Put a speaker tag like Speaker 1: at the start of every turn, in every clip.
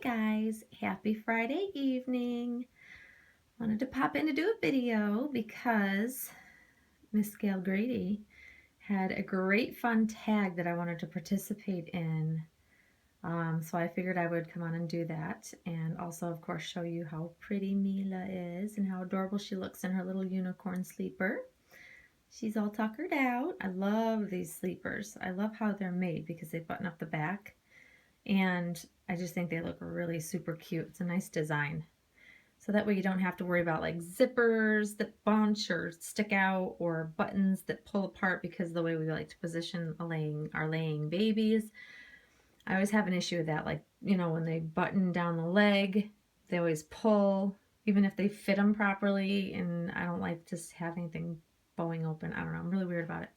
Speaker 1: guys, happy Friday evening. Wanted to pop in to do a video because Miss Gail Grady had a great fun tag that I wanted to participate in. So I figured I would come on and do that, and also of course show you how pretty Mila is and how adorable she looks in her little unicorn sleeper. She's all tuckered out. I love these sleepers. I love how they're made because they button up the back, and I just think they look really super cute. It's a nice design. So that way you don't have to worry about like zippers that bunch or stick out, or buttons that pull apart because of the way we like to position our laying babies. I always have an issue with that. Like, when they button down the leg, they always pull, even if they fit them properly. And I don't like just have anything bowing open. I don't know. I'm really weird about it.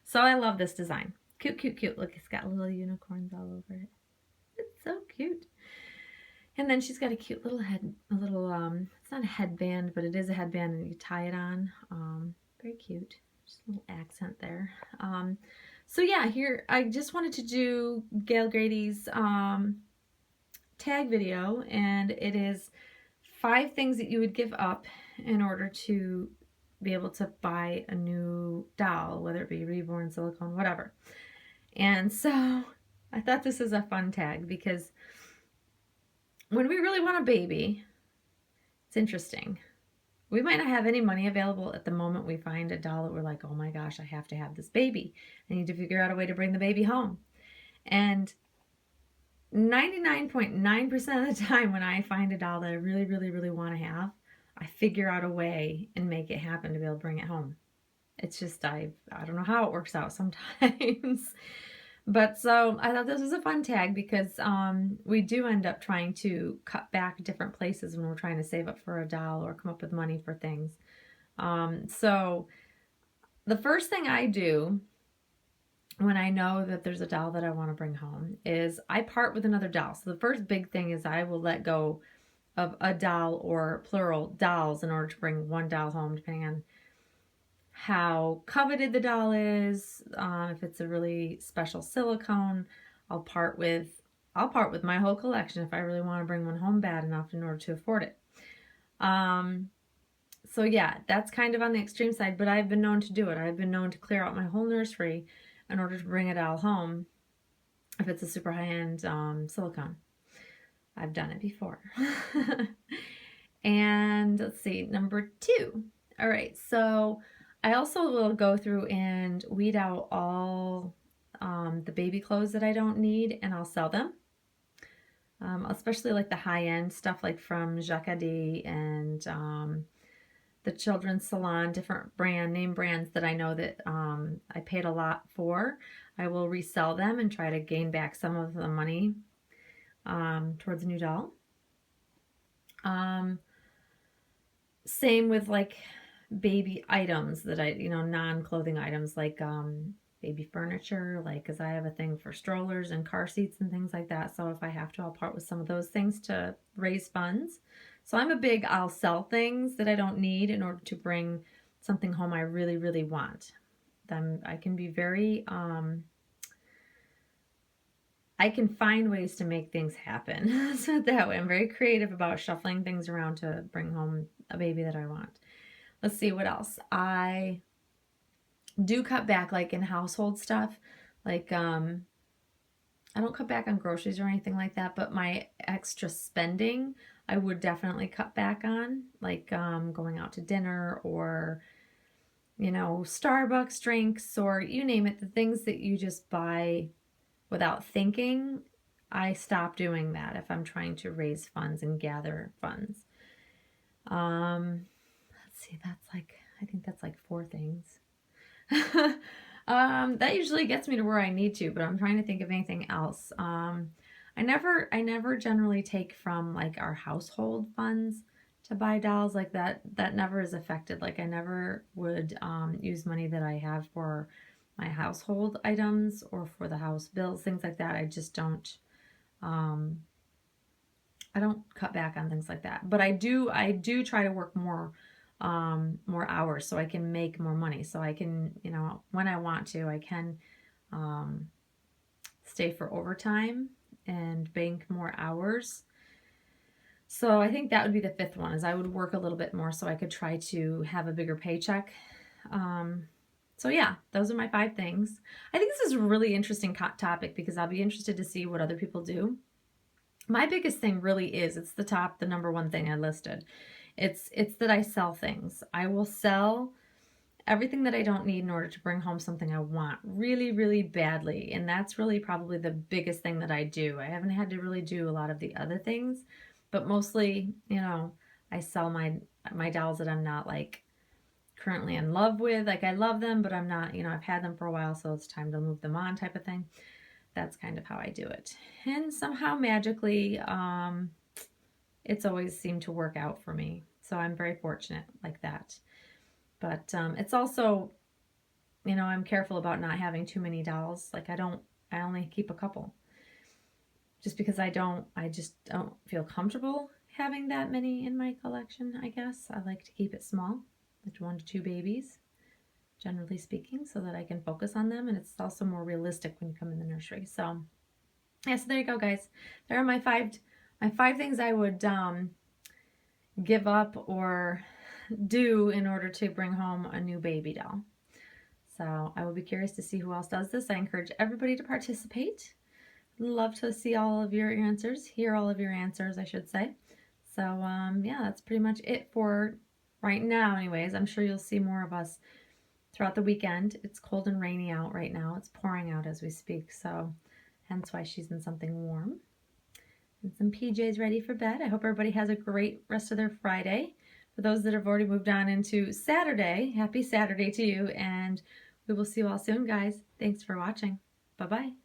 Speaker 1: So I love this design. Cute, cute, cute. Look, it's got little unicorns all over it. It's so cute. And then she's got a cute little it's not a headband, but it is a headband, and you tie it on. Very cute. Just a little accent there. So yeah, here, I just wanted to do Gail Grady's tag video, and it is 5 things that you would give up in order to be able to buy a new doll, whether it be reborn, silicone, whatever. And so I thought this is a fun tag because when we really want a baby, it's interesting. We might not have any money available at the moment we find a doll that we're like, oh my gosh, I have to have this baby. I need to figure out a way to bring the baby home. And 99.9% of the time when I find a doll that I really, really, really want to have, I figure out a way and make it happen to be able to bring it home. It's just, I don't know how it works out sometimes. But so I thought this was a fun tag because we do end up trying to cut back different places when we're trying to save up for a doll or come up with money for things. So the first thing I do when I know that there's a doll that I want to bring home is I part with another doll. So the first big thing is I will let go of a doll or plural dolls in order to bring one doll home, depending on how coveted the doll is. If it's a really special silicone, I'll part with my whole collection if I really want to bring one home bad enough in order to afford it. So yeah, that's kind of on the extreme side, but I've been known to do it. I've been known to clear out my whole nursery in order to bring a doll home if it's a super high-end silicone. I've done it before. And let's see, number 2. All right, so I also will go through and weed out all the baby clothes that I don't need, and I'll sell them. Especially like the high-end stuff, like from Jacquardie and the Children's Salon, different name brands that I know that I paid a lot for. I will resell them and try to gain back some of the money towards a new doll. Same with like baby items that non-clothing items, like baby furniture, like, because I have a thing for strollers and car seats and things like that. So if I have to, I'll part with some of those things to raise funds. So I'll sell things that I don't need in order to bring something home I really, really want. Then I can be very, I can find ways to make things happen. So that way, I'm very creative about shuffling things around to bring home a baby that I want. Let's see what else. I do cut back, like in household stuff. Like, I don't cut back on groceries or anything like that, but my extra spending, I would definitely cut back on, like going out to dinner, or, Starbucks drinks, or you name it, the things that you just buy without thinking. I stop doing that if I'm trying to raise funds and gather funds. Let's see, I think that's like 4 things. That usually gets me to where I need to, but I'm trying to think of anything else. I never generally take from like our household funds to buy dolls. Like that never is affected. Like I never would use money that I have for my household items or for the house bills, things like that. I just don't I don't cut back on things like that. But I do try to work more hours so I can make more money. So I can, when I want to, I can stay for overtime and bank more hours So I think that would be the fifth one, is I would work a little bit more so I could try to have a bigger paycheck. So yeah, those are my 5 things. I think this is a really interesting topic because I'll be interested to see what other people do. My biggest thing really is, it's the number one thing I listed. It's that I sell things. I will sell everything that I don't need in order to bring home something I want really, really badly. And that's really probably the biggest thing that I do. I haven't had to really do a lot of the other things, but mostly, I sell my dolls that I'm not like currently in love with. Like, I love them, but I'm not, I've had them for a while, so it's time to move them on, type of thing. That's kind of how I do it. And somehow magically, it's always seemed to work out for me. So I'm very fortunate like that. But it's also, I'm careful about not having too many dolls. Like, I only keep a couple. Just because I just don't feel comfortable having that many in my collection, I guess. I like to keep it small, like 1 to 2 babies, generally speaking, so that I can focus on them. And it's also more realistic when you come in the nursery. So, yeah, so there you go, guys. There are my five things I would give up or do in order to bring home a new baby doll. So I will be curious to see who else does this. I encourage everybody to participate. Love to see all of your answers, hear all of your answers, I should say. So yeah, that's pretty much it for right now anyways. I'm sure you'll see more of us throughout the weekend. It's cold and rainy out right now. It's pouring out as we speak, so hence why she's in something warm. And some PJs ready for bed. I hope everybody has a great rest of their Friday. For those that have already moved on into Saturday, happy Saturday to you, and we will see you all soon, guys. Thanks for watching. Bye-bye.